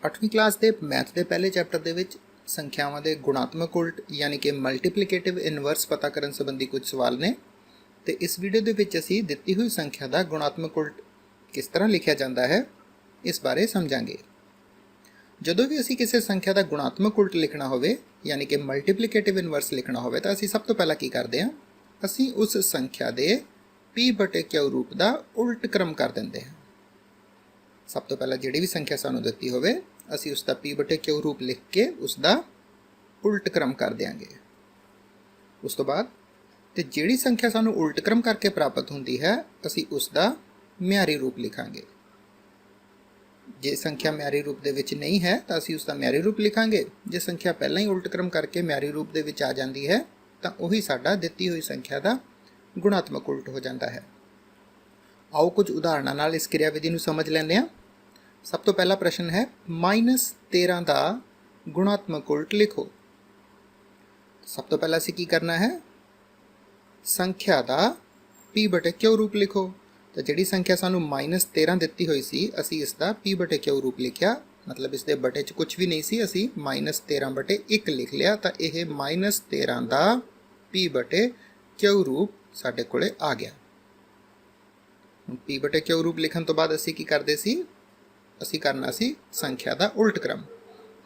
8वीं क्लास के मैथ के पहले चैप्टर के संख्यावां के गुणात्मक उल्ट यानी कि मल्टीप्लीकेटिव इनवर्स पता करने संबंधी कुछ सवाल ने। तो इस वीडियो के विच असी दिती हुई संख्या का गुणात्मक उल्ट किस तरह लिखा जाता है इस बारे समझांगे। जदों भी असी किसी संख्या का गुणात्मक उल्ट लिखना होवे यानी कि मल्टीप्लीकेटिव इनवर्स लिखना होवे तो असी सब तो पहला की करते हैं, असी उस संख्या के पी बटे क्यू रूप का उल्ट क्रम कर देंगे हैं। सब तो पहला जिहड़ी भी संख्या सानू दिती होवे असी उसका पी बटे क्यू रूप लिख के उसका उल्ट क्रम कर देंगे। उस तो बाद ते जिहड़ी संख्या सानू उल्ट क्रम करके प्राप्त होती है असी उसका म्यारी रूप लिखांगे। जे संख्या म्यारी रूप दे विच नहीं है तो असी उसका म्यारी रूप लिखांगे। जे संख्या पहला ही उल्ट क्रम करके म्यारी रूप दे विच आ जाती है तो वही साडा दिती हुई संख्या का गुणात्मक उल्ट हो जाता है। आओ कुछ उदाहरणों नाल इस क्रियाविधि नूं समझ लैंदे हां। सब तो पहला प्रश्न है -13 का गुणात्मक उल्ट लिखो। सब तो पहला असीं की करना है, संख्या का पी बटे क्यू रूप लिखो। तो जिहड़ी संख्या सानू -13 दिती हुई सी असीं इसका पी बटे क्यू रूप लिखिया, मतलब इसके बटे च कुछ भी नहीं सी, असीं -13/1 लिख लिया। तो यह -13 का पी बटे क्यू रूप साडे कोले आ गया। पी बटे क्यू रूप लिखण तो बाद असीं की करदे सी, असीं करना सी संख्या का उल्ट क्रम।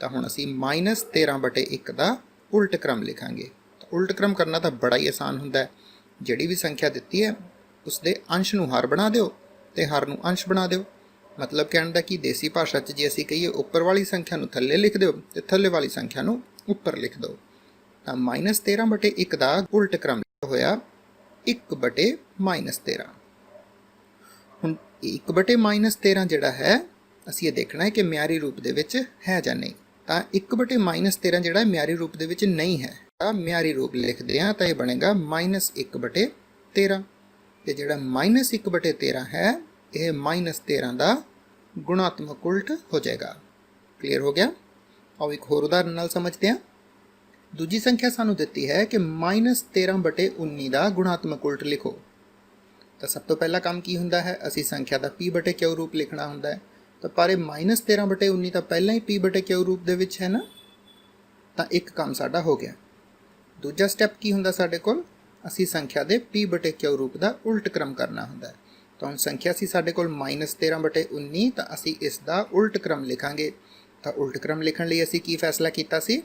तो हुण असीं -13/1 का उल्ट क्रम लिखांगे। तो उल्ट क्रम करना तो बड़ा ही आसान हुंदा है। जिहड़ी भी संख्या दिती है उसके अंश नूं हर बना दिओ ते हर नूं अंश बना दिओ। मतलब कहण दा कि देसी भाषा च जे असीं कहीए उपर वाली संख्या नूं थल्ले लिख दिओ ते थल्ले वाली संख्या नूं उपर लिख दो। तो -13/1 का उल्ट क्रम होया 1/-13। हुण 1/-13 जिहड़ा है असीं ये देखना है कि म्यारी रूप दे विच है जां नहीं। तो 1/-13 जिहड़ा म्यारी रूप दे विच नहीं है, म्यारी रूप लिखदे हां तो यह बनेगा -1/13। ते जिहड़ा -1/13 है यह -13 का गुणात्मक उल्ट हो जाएगा। क्लीयर हो गया। आओ एक होर उदाहरण नाल समझते हैं। दूजी संख्या सानू दिती है कि -13/19 का गुणात्मक उल्ट लिखो। तो सब तो पहला काम की हुंदा है, असी संख्या का पी बटे क्यू रूप लिखना हुंदा है। तो पर -13/19 तो पहला ही पी बटे क्यू रूप दे विच है ना, तो एक काम साडा हो गया। दूजा स्टैप की हुंदा साडे कोल, असी संख्या के पी बटे क्यू रूप का उल्ट क्रम करना हुंदा है। तो हुण संख्या सी साडे कोल -13/19, तो असी इसका उल्ट क्रम लिखांगे। तो उल्ट क्रम लिखण लई असी की फैसला कीता सी,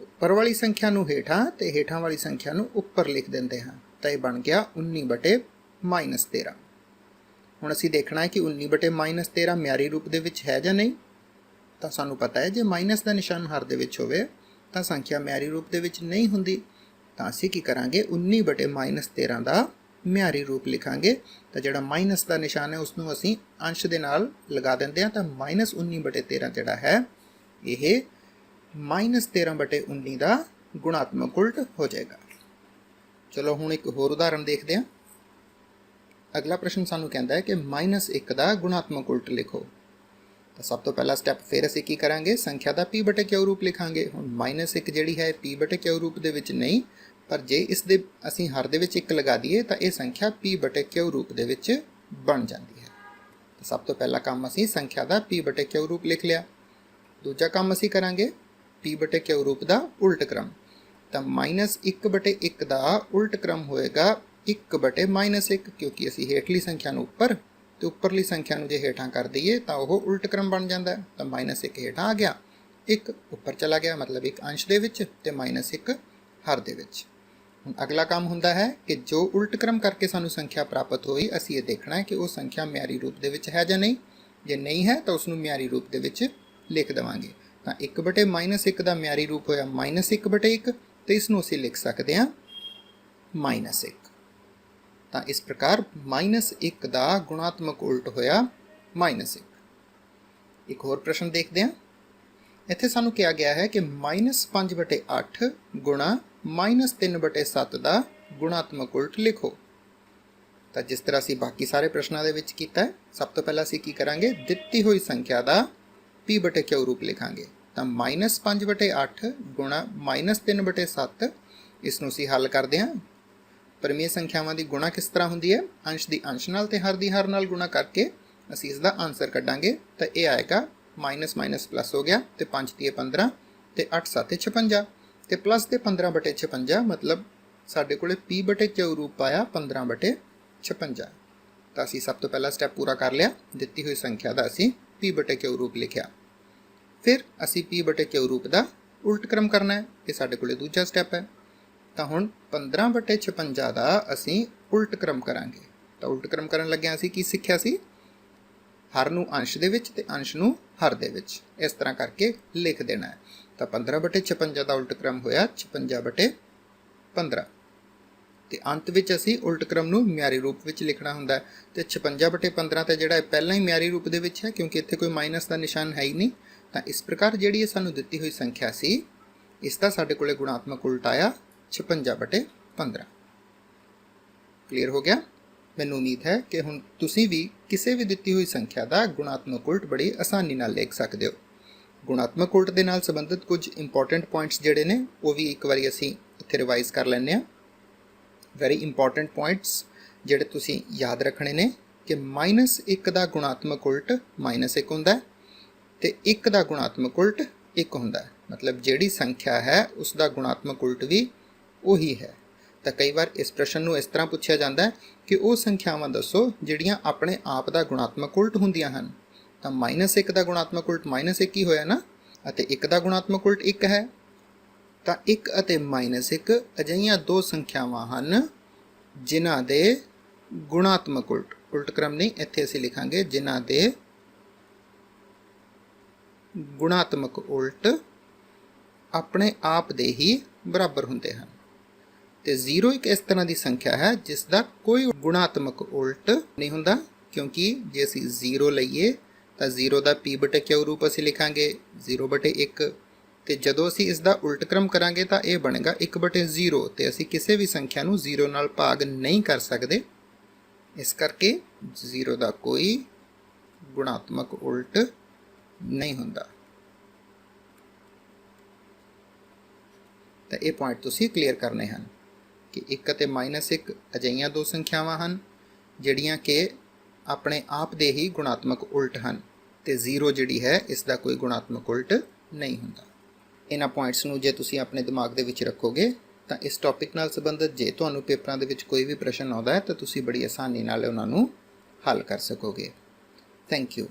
उपर वाली संख्या नूं हेठां ते हेठां वाली संख्या नूं उपर लिख दिंदे हां। तो यह बन गया 19/-13। हुण असीं देखना है कि 19/-13 म्यारी रूप दे विच है जां नहीं। तो सानू पता है जे माइनस का निशान हर दे विच होवे तो संख्या म्यारी रूप दे विच नहीं हुंदी। तो असीं की करांगे 19/-13 का म्यारी रूप लिखांगे। तो जिहड़ा माइनस का निशान है उसनूं असीं अंश दे नाल लगा दिंदे हां। तो -19/13 जिहड़ा है यह -13/19 का गुणात्मक उल्ट हो जाएगा। चलो हुण एक होर उदाहरण देखते हैं। अगला प्रश्न सानू कहता है कि -1 का गुणात्मक उल्ट लिखो। तो सब तो पहला स्टैप फिर असीं की करांगे, संख्या का पी बटे क्यू रूप लिखांगे। हुण -1 जिहड़ी है पी बटे क्यू रूप दे विच नहीं, पर जे इस दे असीं हर दे विच 1 लगा दईए तो यह संख्या पी बटे क्यू रूप दे विच बन जाती है। तो सब तो पहला काम असीं संख्या का पी बटे क्यू रूप लिख लिया। दूजा काम असीं करांगे पी बटे क्यू रूप का उल्ट क्रम। तो -1/1 का उल्ट क्रम होएगा 1/-1, क्योंकि असीं हेठली संख्या नूं उपर तो उपरली संख्या नूं जे हेठां कर दईए तो वह उल्ट क्रम बन जाता है। तो -1 हेठां आ गया, 1 उपर चला गया, मतलब 1 अंश दे विच ते -1 हर दे विच। हुण अगला काम हुंदा है कि जो उल्ट क्रम करके सानू संख्या प्राप्त होई असीं ये देखना है कि वह संख्या म्यारी रूप दे विच है जां नहीं। जे नहीं है तो उसनूं म्यारी रूप दे विच लिख देवांगे। तो 1/-1 का म्यारी रूप होया -1/1, तो इसनूं असीं लिख सकते हैं -1। तो इस प्रकार -1 का गुणात्मक उल्ट होया -1। एक होर प्रश्न देखते हैं। इत्थे सानू कहा गया है कि -5/8 गुणा -3/7 का गुणात्मक उल्ट लिखो। तो जिस तरह असीं बाकी सारे प्रश्नों के विच कीता है, सब तो पहला असीं की करांगे, दिती हुई संख्या का पी बटे क्यू रूप लिखांगे। तो -5/8 गुणा -3/7, इसनूं असीं हल करदे हां। परमेय संख्यावां की गुणा किस तरह होंदी है, अंश की अंश नाल ते हर की हर नाल गुणा करके असीं इसका आंसर कड्डांगे। तो यह आएगा माइनस माइनस प्लस हो गया तो 5 × 15 तो 8 × 7 = 56 तो प्लस के 15/56 मतलब साढ़े कोले p/q रूप आया 15/56। तो असी सब तो पहला स्टैप पूरा कर लिया, दिती हुई संख्या का असी p/q रूप लिखिया। फिर असी p/q रूप का उल्ट क्रम करना है, ये साढ़े कोले दूजा स्टैप है। तो हुण 15/56 का असी उल्ट क्रम करांगे। तो उल्ट क्रम करन लग्या असी की सिक्ख्या सी, हर नूं अंश दे विच ते अंश नूं हर दे विच, इस तरह करके लिख देना है। तो 15/56 का उल्ट क्रम होया 56/15 ते अंत विच असी उल्ट क्रम नूं म्यारी रूप विच लिखना हुंदा है। ते 56/15 तो जिहड़ा पहला ही म्यारी रूप दे विच है, क्योंकि इत्थे कोई माइनस का निशान है ही नहीं। तो इस प्रकार जिहड़ी सानूं दित्ती हुई संख्या सी, इसका साडे कोले गुणात्मक उल्ट आया 56/15। क्लीयर हो गया? मैनूं उम्मीद है कि हुण तुसीं भी किसी भी दित्ती हुई संख्या का गुणात्मक उल्ट बड़ी आसानी नाल लिख सकदे हो। गुणात्मक उल्ट दे नाल संबंधित कुछ इंपॉर्टेंट पॉइंट्स जिहड़े ने वो भी एक बारी असीं इत्थे रिवाइज कर लैंदे हां। वैरी इंपॉर्टेंट पॉइंट्स जिहड़े तुसीं याद रखने ने कि -1 का गुणात्मक उल्ट -1 हुंदा है ते 1 का गुणात्मक उल्ट 1 हुंदा है। मतलब जिहड़ी संख्या है उसका गुणात्मक उल्ट भी उही है। तो कई बार इस प्रश्न नूं इस तरह पूछा जाता है कि वो संख्यावां दसो जिहड़ियां अपने आप का गुणात्मक उल्ट हुंदियां हन। तो -1 का गुणात्मक उल्ट -1 ही होया ना, अते 1 का गुणात्मक उल्ट 1 है। तो 1 अते -1 अजिहियां दो संख्यावां हन जिन्हां दे गुणात्मक उल्ट क्रम नहीं, इत्थे असीं लिखांगे जिन्हां दे गुणात्मक उल्ट अपने आप दे ही बराबर हुंदे हन। तो 0 एक इस तरह की संख्या है जिसका कोई गुणात्मक उल्ट नहीं हुंदा, क्योंकि जे असीं 0 लईए तो 0 का p/q रूप असीं लिखांगे 0/1 तो जदों असीं इसका उल्ट क्रम करांगे तो यह बनेगा 1/0। तो असीं किसी भी संख्या नूं 0 नाल भाग नहीं कर सकते, इस करके 0 का कोई गुणात्मक उल्ट नहीं हुंदा। तो ये पॉइंट तुसीं क्लीयर करने हैं कि 1 अते -1 अजिहियां दो संख्यावां हन जिहड़ियां कि अपने आप दे ही गुणात्मक उल्ट हन, ते 0 जिहड़ी है इसका कोई गुणात्मक उल्ट नहीं हुंदा। इन्हां पॉइंट्स नूं जे तुसीं अपने दिमाग दे विच रखोगे तो इस टॉपिक नाल संबंधित जे तुहानूं पेपरां दे विच कोई भी प्रश्न आउंदा है तो तुसीं बड़ी आसानी नाल उहनां नूं हल कर सकोगे। Thank you.